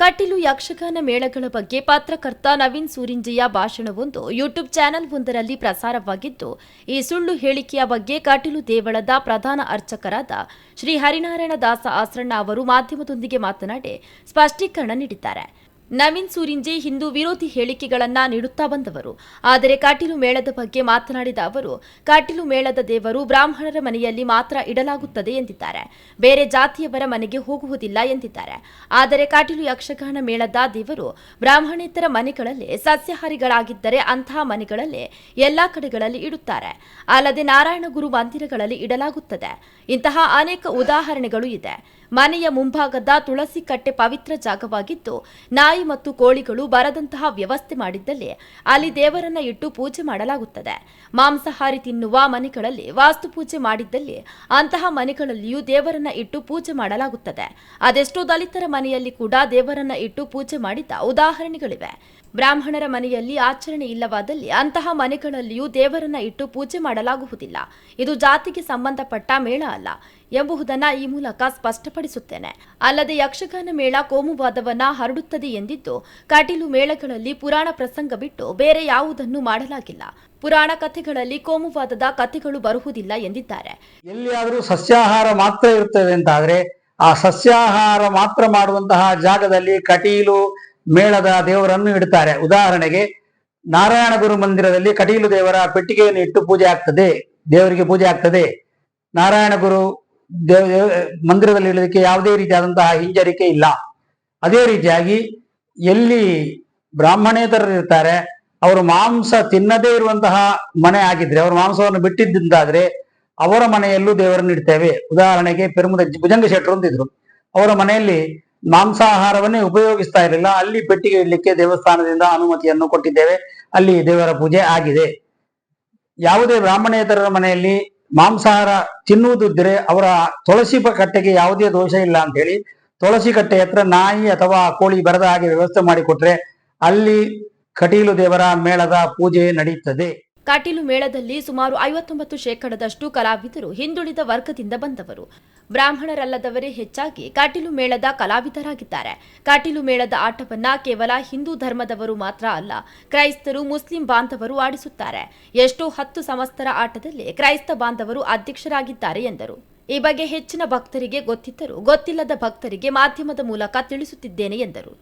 ಕಟೀಲು ಯಕ್ಷಗಾನ ಮೇಳಗಳ ಬಗ್ಗೆ ಪತ್ರಕರ್ತ Naveen ಸೂರಿಂಜೆಯ ಭಾಷಣವೊಂದು YouTube channel ಒಂದರಲ್ಲಿ ಪ್ರಸಾರವಾಗಿದ್ದು, ಈ ಸುಳ್ಳು ಹೇಳಿಕೆಯ ಬಗ್ಗೆ ಕಟೀಲು ದೇವಳದ ಪ್ರಧಾನ ಅರ್ಚಕರಾದ ಶ್ರೀ ಹರಿನಾರಾಯಣ ದಾಸ ಆಸ್ರಣ್ಣ ಅವರು ಮಾಧ್ಯಮದೊಂದಿಗೆ ಮಾತನಾಡಿ ಸ್ಪಷ್ಟೀಕರಣ ನೀಡಿದ್ದಾರೆ. ನವೀನ್ ಸೂರಿಂಜೆ ಹಿಂದೂ ವಿರೋಧಿ ಹೇಳಿಕೆಗಳನ್ನು ನೀಡುತ್ತಾ ಬಂದವರು. ಆದರೆ ಕಟೀಲು ಮೇಳದ ಬಗ್ಗೆ ಮಾತನಾಡಿದ ಅವರು, ಕಟೀಲು ಮೇಳದ ದೇವರು ಬ್ರಾಹ್ಮಣರ ಮನೆಯಲ್ಲಿ ಮಾತ್ರ ಇಡಲಾಗುತ್ತದೆ ಎಂದಿದ್ದಾರೆ. ಬೇರೆ ಜಾತಿಯವರ ಮನೆಗೆ ಹೋಗುವುದಿಲ್ಲ ಎಂದಿದ್ದಾರೆ. ಆದರೆ ಕಟೀಲು ಯಕ್ಷಗಾನ ಮೇಳದ ದೇವರು ಬ್ರಾಹ್ಮಣೇತರ ಮನೆಗಳಲ್ಲೇ ಸಸ್ಯಾಹಾರಿಗಳಾಗಿದ್ದರೆ ಅಂತಹ ಮನೆಗಳಲ್ಲೇ ಎಲ್ಲಾ ಕಡೆಗಳಲ್ಲಿ ಇಡುತ್ತಾರೆ. ಅಲ್ಲದೆ ನಾರಾಯಣ ಗುರು ಮಂದಿರಗಳಲ್ಲಿ ಇಡಲಾಗುತ್ತದೆ. ಇಂತಹ ಅನೇಕ ಉದಾಹರಣೆಗಳು ಇದೆ. ಮನೆಯ ಮುಂಭಾಗದ ತುಳಸಿ ಕಟ್ಟೆ ಪವಿತ್ರ ಜಾಗವಾಗಿದ್ದು, ನಾಯಿ ಮತ್ತು ಕೋಳಿಗಳು ಬರದಂತಹ ವ್ಯವಸ್ಥೆ ಮಾಡಿದ್ದಲ್ಲಿ ಅಲ್ಲಿ ದೇವರನ್ನ ಇಟ್ಟು ಪೂಜೆ ಮಾಡಲಾಗುತ್ತದೆ. ಮಾಂಸಾಹಾರಿ ತಿನ್ನುವ ಮನೆಗಳಲ್ಲಿ ವಾಸ್ತು ಪೂಜೆ ಮಾಡಿದ್ದಲ್ಲಿ ಅಂತಹ ಮನೆಗಳಲ್ಲಿಯೂ ದೇವರನ್ನ ಇಟ್ಟು ಪೂಜೆ ಮಾಡಲಾಗುತ್ತದೆ. ಅದೆಷ್ಟೋ ದಲಿತರ ಮನೆಯಲ್ಲಿ ಕೂಡ ದೇವರನ್ನ ಇಟ್ಟು ಪೂಜೆ ಮಾಡಿದ ಉದಾಹರಣೆಗಳಿವೆ. ಬ್ರಾಹ್ಮಣರ ಮನೆಯಲ್ಲಿ ಆಚರಣೆ ಇಲ್ಲವಾದಲ್ಲಿ ಅಂತಹ ಮನೆಗಳಲ್ಲಿಯೂ ದೇವರನ್ನ ಇಟ್ಟು ಪೂಜೆ ಮಾಡಲಾಗುವುದಿಲ್ಲ. ಇದು ಜಾತಿಗೆ ಸಂಬಂಧಪಟ್ಟ ಮೇಳ ಅಲ್ಲ ಎಂಬುದನ್ನ ಈ ಮೂಲಕ ಸ್ಪಷ್ಟಪಡಿಸುತ್ತೇನೆ. ಅಲ್ಲದೆ ಯಕ್ಷಗಾನ ಮೇಳ ಕೋಮುವಾದವನ್ನ ಹರಡುತ್ತದೆ ಎಂದಿದ್ದು, ಕಟೀಲು ಮೇಳಗಳಲ್ಲಿ ಪುರಾಣ ಪ್ರಸಂಗ ಬಿಟ್ಟು ಬೇರೆ ಯಾವುದನ್ನು ಮಾಡಲಾಗಿಲ್ಲ. ಪುರಾಣ ಕಥೆಗಳಲ್ಲಿ ಕೋಮುವಾದದ ಕಥೆಗಳು ಬರುವುದಿಲ್ಲ ಎಂದಿದ್ದಾರೆ. ಎಲ್ಲಿಯಾದರೂ ಸಸ್ಯಾಹಾರ ಮಾತ್ರ ಇರುತ್ತದೆ ಅಂತಾದ್ರೆ ಆ ಸಸ್ಯಾಹಾರ ಮಾತ್ರ ಮಾಡುವಂತಹ ಜಾಗದಲ್ಲಿ ಕಟೀಲು ಮೇಳದ ದೇವರನ್ನು ಇಡುತ್ತಾರೆ. ಉದಾಹರಣೆಗೆ ನಾರಾಯಣ ಗುರು ಮಂದಿರದಲ್ಲಿ ಕಟೀಲು ದೇವರ ಪೆಟ್ಟಿಗೆಯನ್ನು ಇಟ್ಟು ಪೂಜೆ ಆಗ್ತದೆ, ದೇವರಿಗೆ ಪೂಜೆ ಆಗ್ತದೆ. ನಾರಾಯಣ ಗುರು ಮಂದಿರದಲ್ಲಿ ಇಡೋದಕ್ಕೆ ಯಾವುದೇ ರೀತಿಯಾದಂತಹ ಹಿಂಜರಿಕೆ ಇಲ್ಲ. ಅದೇ ರೀತಿಯಾಗಿ ಎಲ್ಲಿ ಬ್ರಾಹ್ಮಣೇತರರು ಇರ್ತಾರೆ, ಅವರು ಮಾಂಸ ತಿನ್ನದೇ ಇರುವಂತಹ ಮನೆ ಆಗಿದ್ರೆ, ಅವರು ಮಾಂಸವನ್ನು ಬಿಟ್ಟಿದ್ದಾದ್ರೆ ಅವರ ಮನೆಯಲ್ಲೂ ದೇವರನ್ನು ಇಡ್ತೇವೆ. ಉದಾಹರಣೆಗೆ ಪೆರುಮುದ ಭುಜಂಗ ಶೆಟ್ಟರು ಅಂತಿದ್ರು, ಅವರ ಮನೆಯಲ್ಲಿ ಮಾಂಸಾಹಾರವನ್ನೇ ಉಪಯೋಗಿಸ್ತಾ ಇರಲಿಲ್ಲ. ಅಲ್ಲಿ ಪೆಟ್ಟಿಗೆ ಇಡ್ಲಿಕ್ಕೆ ದೇವಸ್ಥಾನದಿಂದ ಅನುಮತಿಯನ್ನು ಕೊಟ್ಟಿದ್ದೇವೆ, ಅಲ್ಲಿ ದೇವರ ಪೂಜೆ ಆಗಿದೆ. ಯಾವುದೇ ಬ್ರಾಹ್ಮಣೇತರರ ಮನೆಯಲ್ಲಿ ಮಾಂಸಾಹಾರ ತಿನ್ನುವುದಿದ್ರೆ ಅವರ ತುಳಸಿ ಕಟ್ಟೆಗೆ ಯಾವುದೇ ದೋಷ ಇಲ್ಲ ಅಂತ ಹೇಳಿ ತುಳಸಿ ಕಟ್ಟೆ ಹತ್ರ ನಾಯಿ ಅಥವಾ ಕೋಳಿ ಬರದ ಹಾಗೆ ವ್ಯವಸ್ಥೆ ಮಾಡಿಕೊಟ್ರೆ ಅಲ್ಲಿ ಕಟೀಲು ದೇವರ ಮೇಳದ ಪೂಜೆ ನಡೆಯುತ್ತದೆ. ಕಟೀಲು ಮೇಳದಲ್ಲಿ ಸುಮಾರು 59% ಕಲಾವಿದರು ಹಿಂದುಳಿದ ವರ್ಗದಿಂದ ಬಂದವರು. ಬ್ರಾಹ್ಮಣರಲ್ಲದವರೇ ಹೆಚ್ಚಾಗಿ ಕಟೀಲು ಮೇಳದ ಕಲಾವಿದರಾಗಿದ್ದಾರೆ. ಕಟೀಲು ಮೇಳದ ಆಟವನ್ನ ಕೇವಲ ಹಿಂದೂ ಧರ್ಮದವರು ಮಾತ್ರ ಅಲ್ಲ, ಕ್ರೈಸ್ತರು, ಮುಸ್ಲಿಂ ಬಾಂಧವರು ಆಡಿಸುತ್ತಾರೆ. ಎಷ್ಟೋ 10 ಸಂವತ್ಸರ ಆಟದಲ್ಲಿ ಕ್ರೈಸ್ತ ಬಾಂಧವರು ಅಧ್ಯಕ್ಷರಾಗಿದ್ದಾರೆ ಎಂದರು. ಈ ಬಗ್ಗೆ ಹೆಚ್ಚಿನ ಭಕ್ತರಿಗೆ ಗೊತ್ತಿದ್ದರೂ ಗೊತ್ತಿಲ್ಲದ ಭಕ್ತರಿಗೆ ಮಾಧ್ಯಮದ ಮೂಲಕ ತಿಳಿಸುತ್ತಿದ್ದೇನೆ ಎಂದರು.